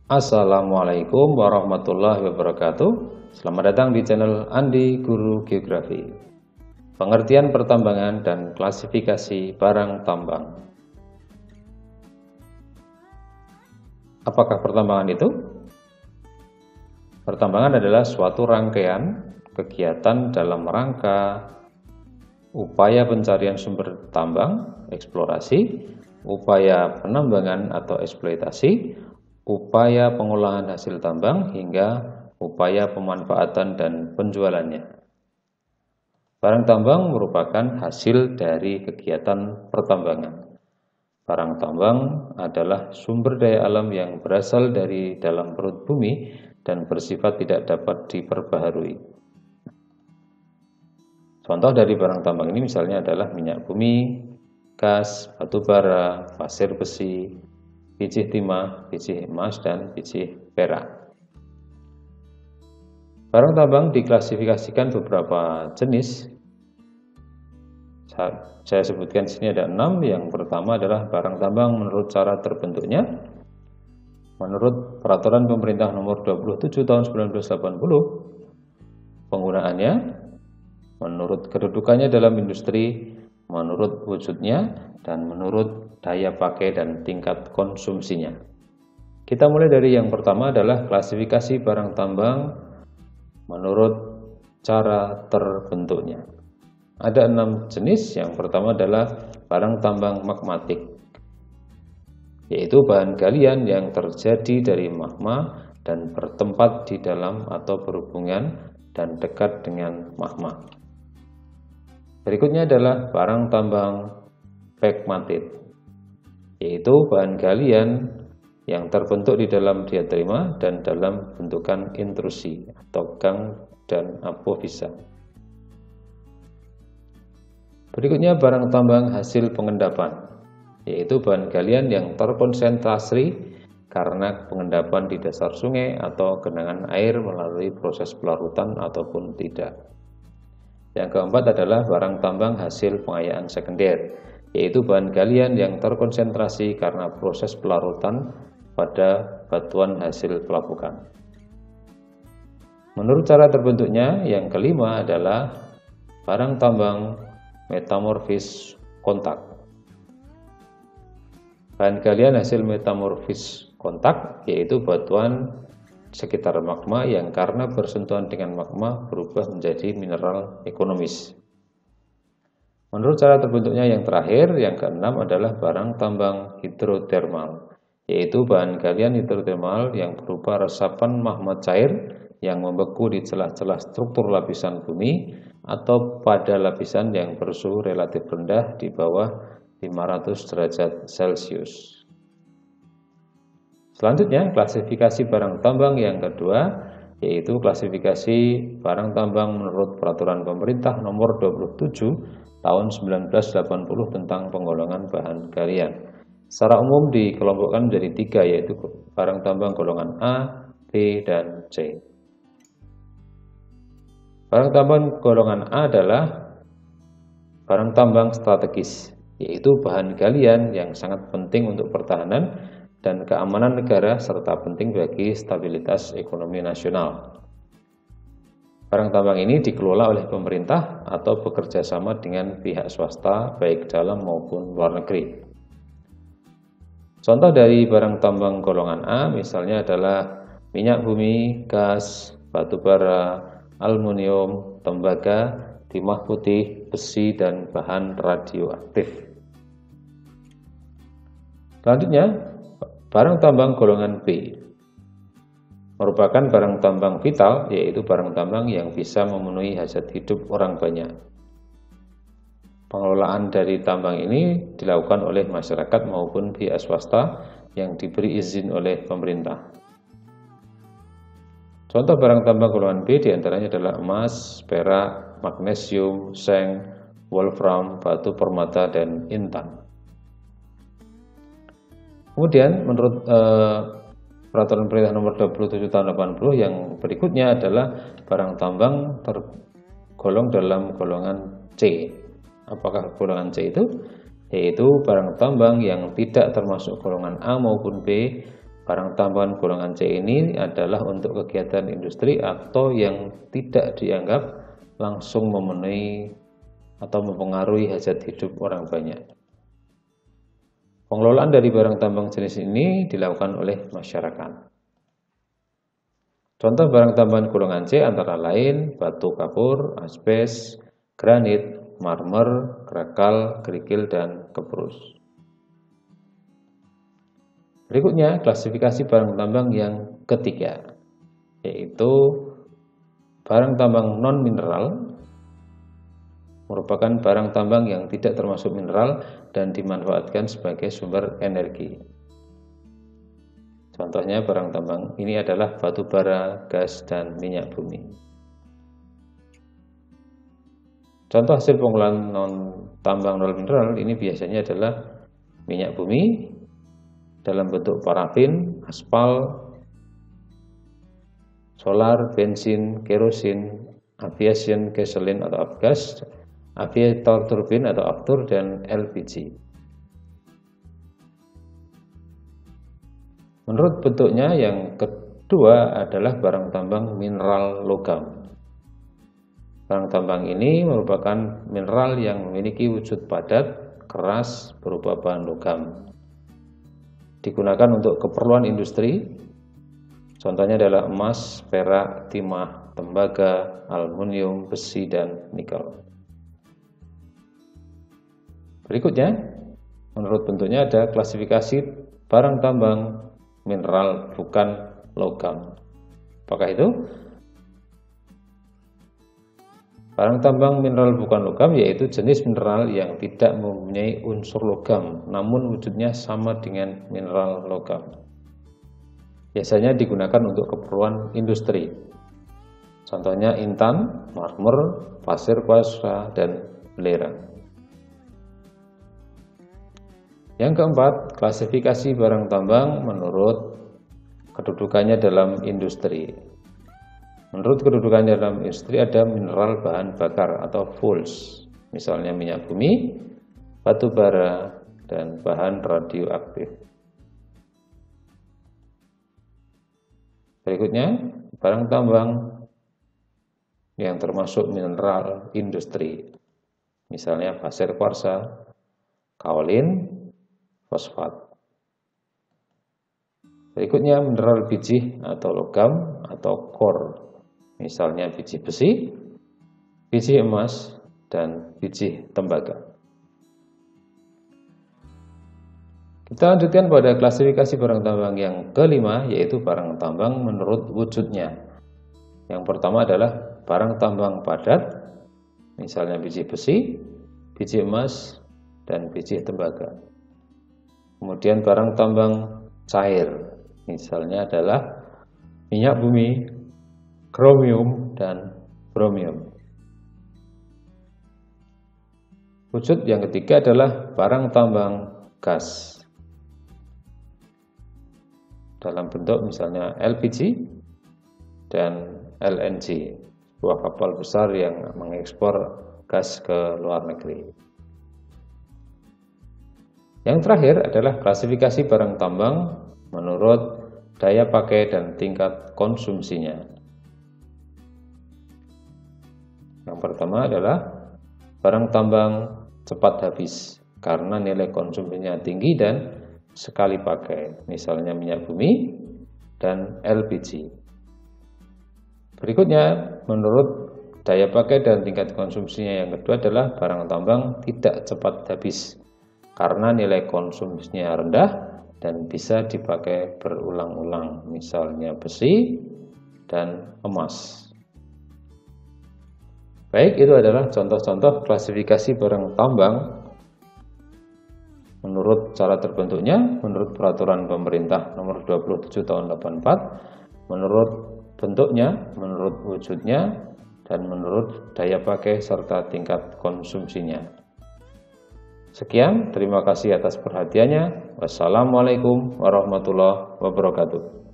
Assalamualaikum warahmatullahi wabarakatuh. Selamat datang di channel Andi Guru Geografi. Pengertian pertambangan dan klasifikasi barang tambang. Apakah pertambangan itu? Pertambangan adalah suatu rangkaian kegiatan dalam rangka upaya pencarian sumber tambang, eksplorasi, upaya penambangan atau eksploitasi, upaya pengolahan hasil tambang, hingga upaya pemanfaatan dan penjualannya. Barang tambang merupakan hasil dari kegiatan pertambangan. Barang tambang adalah sumber daya alam yang berasal dari dalam perut bumi dan bersifat tidak dapat diperbaharui. Contoh dari barang tambang ini misalnya adalah minyak bumi, gas, batu bara, pasir besi, biji timah, biji emas, dan biji perak. Barang tambang diklasifikasikan beberapa jenis. Saya sebutkan di sini ada 6. Yang pertama adalah barang tambang menurut cara terbentuknya. Menurut Peraturan Pemerintah Nomor 27 Tahun 1980, penggunaannya, menurut kedudukannya dalam industri, menurut wujudnya, dan menurut daya pakai dan tingkat konsumsinya. Kita mulai dari yang pertama adalah klasifikasi barang tambang menurut cara terbentuknya. Ada 6 jenis. Yang pertama adalah barang tambang magmatik, yaitu bahan galian yang terjadi dari magma dan bertempat di dalam atau berhubungan dan dekat dengan magma. Berikutnya adalah barang tambang pegmatit, yaitu bahan galian yang terbentuk di dalam diaterima dan dalam bentukan intrusi atau gang dan apofisa. Berikutnya barang tambang hasil pengendapan, yaitu bahan galian yang terkonsentrasi karena pengendapan di dasar sungai atau genangan air melalui proses pelarutan ataupun tidak. Yang keempat adalah barang tambang hasil pengayaan sekunder, yaitu bahan galian yang terkonsentrasi karena proses pelarutan pada batuan hasil pelapukan. Menurut cara terbentuknya, yang kelima adalah barang tambang metamorfis kontak. Bahan galian hasil metamorfis kontak yaitu batuan sekitar magma yang karena bersentuhan dengan magma berubah menjadi mineral ekonomis. Menurut cara terbentuknya yang terakhir, yang keenam adalah barang tambang hidrotermal, yaitu bahan galian hidrotermal yang berupa resapan magma cair yang membeku di celah-celah struktur lapisan bumi atau pada lapisan yang bersuhu relatif rendah di bawah 500 derajat Celcius. Selanjutnya, klasifikasi barang tambang yang kedua, yaitu klasifikasi barang tambang menurut Peraturan Pemerintah Nomor 27 Tahun 1980 tentang penggolongan bahan galian. Secara umum dikelompokkan menjadi 3, yaitu barang tambang golongan A, B, dan C. Barang tambang golongan A adalah barang tambang strategis, yaitu bahan galian yang sangat penting untuk pertahanan dan keamanan negara serta penting bagi stabilitas ekonomi nasional. Barang tambang ini dikelola oleh pemerintah atau bekerja sama dengan pihak swasta baik dalam maupun luar negeri. Contoh dari barang tambang golongan A misalnya adalah minyak bumi, gas, batu bara, aluminium, tembaga, timah putih, besi, dan bahan radioaktif. Selanjutnya, barang tambang golongan B merupakan barang tambang vital, yaitu barang tambang yang bisa memenuhi hajat hidup orang banyak. Pengelolaan dari tambang ini dilakukan oleh masyarakat maupun pihak swasta yang diberi izin oleh pemerintah. Contoh barang tambang golongan B diantaranya adalah emas, perak, magnesium, seng, wolfram, batu permata, dan intan. Kemudian menurut Peraturan Pemerintah Nomor 27 Tahun 80 yang berikutnya adalah barang tambang tergolong dalam golongan C. Apakah golongan C itu? Yaitu barang tambang yang tidak termasuk golongan A maupun B Barang tambahan golongan C ini adalah untuk kegiatan industri atau yang tidak dianggap langsung memenuhi atau mempengaruhi hajat hidup orang banyak. Pengelolaan dari barang tambang jenis ini dilakukan oleh masyarakat. Contoh barang tambahan golongan C antara lain batu kapur, asbes, granit, marmer, krakal, kerikil, dan keprus. Berikutnya klasifikasi barang tambang yang ketiga, yaitu barang tambang non-mineral, merupakan barang tambang yang tidak termasuk mineral dan dimanfaatkan sebagai sumber energi. Contohnya barang tambang ini adalah batu bara, gas, dan minyak bumi. Contoh hasil pengolahan tambang non-mineral ini biasanya adalah minyak bumi dalam bentuk parafin, aspal, solar, bensin, kerosin, aviation gasoline atau avgas, aviator turbin atau aftur, dan LPG. Menurut bentuknya yang kedua adalah barang tambang mineral logam. Barang tambang ini merupakan mineral yang memiliki wujud padat, keras, berupa bahan logam. Digunakan untuk keperluan industri, contohnya adalah emas, perak, timah, tembaga, aluminium, besi, dan nikel. Berikutnya, menurut bentuknya ada klasifikasi barang tambang mineral bukan logam. Apakah itu? Barang tambang mineral bukan logam yaitu jenis mineral yang tidak mempunyai unsur logam, namun wujudnya sama dengan mineral logam. Biasanya digunakan untuk keperluan industri. Contohnya intan, marmer, pasir kuarsa, dan belerang. Yang keempat, klasifikasi barang tambang menurut kedudukannya dalam industri. Menurut kedudukannya dalam industri ada mineral bahan bakar atau fuels, misalnya minyak bumi, batu bara, dan bahan radioaktif. Berikutnya, barang tambang yang termasuk mineral industri, misalnya pasir kuarsa, kaolin, fosfat. Berikutnya mineral biji atau logam atau core, misalnya biji besi, biji emas, dan biji tembaga. Kita lanjutkan pada klasifikasi barang tambang yang kelima, yaitu barang tambang menurut wujudnya. Yang pertama adalah barang tambang padat, misalnya biji besi, biji emas, dan biji tembaga. Kemudian barang tambang cair, misalnya adalah minyak bumi, kromium, dan bromium. Wujud yang ketiga adalah barang tambang gas dalam bentuk misalnya LPG dan LNG, sebuah kapal besar yang mengekspor gas ke luar negeri. Yang terakhir adalah klasifikasi barang tambang menurut daya pakai dan tingkat konsumsinya. Yang pertama adalah barang tambang cepat habis karena nilai konsumsinya tinggi dan sekali pakai, misalnya minyak bumi dan LPG. Berikutnya, menurut daya pakai dan tingkat konsumsinya yang kedua adalah barang tambang tidak cepat habis karena nilai konsumsinya rendah dan bisa dipakai berulang-ulang, misalnya besi dan emas. Baik, itu adalah contoh-contoh klasifikasi barang tambang menurut cara terbentuknya, menurut peraturan pemerintah nomor 27 tahun 84, menurut bentuknya, menurut wujudnya, dan menurut daya pakai serta tingkat konsumsinya. Sekian, terima kasih atas perhatiannya. Wassalamualaikum warahmatullahi wabarakatuh.